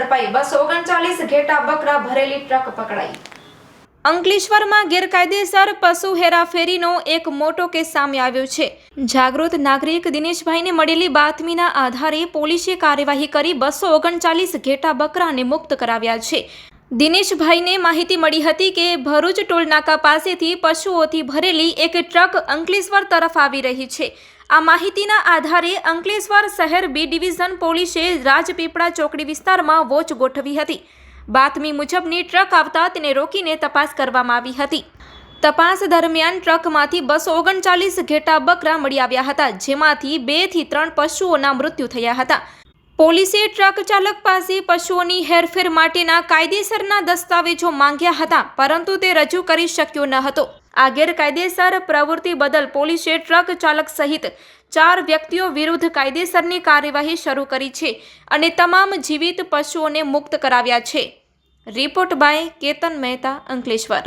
ઝડપાઈ 239 ઘેટા બકરા ભરેલી ટ્રક પકડાઈ। અંકલેશ્વરમાં ગેરકાયદેસર પશુ હેરાફેરીનો એક મોટો કેસ સામે આવ્યો છે। જાગૃત નાગરિક દિનેશભાઈને મળેલી બાતમીના આધારે પોલીસે કાર્યવાહી કરી 239 ઘેટા બકરાને મુક્ત કરાવ્યા છે। દિનેશભાઈને માહિતી મળી હતી કે ભરૂચ ટોલનાકા પાસેથી પશુઓથી ભરેલી એક ટ્રક અંકલેશ્વર તરફ આવી રહી છે। આ માહિતીના આધારે અંકલેશ્વર શહેર બી ડિવિઝન પોલીસે રાજપીપળા ચોકડી વિસ્તારમાં વોચ ગોઠવી હતી। બાતમી મુજબની ટ્રક આવતા તેને રોકીને તપાસ કરવામાં આવી હતી। તપાસ દરમિયાન ટ્રકમાંથી 239 ઘેટા બકરા મળી આવ્યા હતા, જેમાંથી 2 થી 3 પશુઓના મૃત્યુ થયા હતા। પોલીસે ટ્રક ચાલક પાસે પશુઓની હેરફેર માટેના કાયદેસરના દસ્તાવેજો માંગ્યા હતા, પરંતુ તે રજૂ કરી શક્યો ન હતો। આ ગેરકાયદેસર પ્રવૃત્તિ બદલ પોલીસે ટ્રક ચાલક સહિત 4 વ્યક્તિઓ વિરુદ્ધ કાયદેસરની કાર્યવાહી શરૂ કરી છે અને તમામ જીવિત પશુઓને મુક્ત કરાવ્યા છે। Report by Ketan Mehta, Ankleshwar.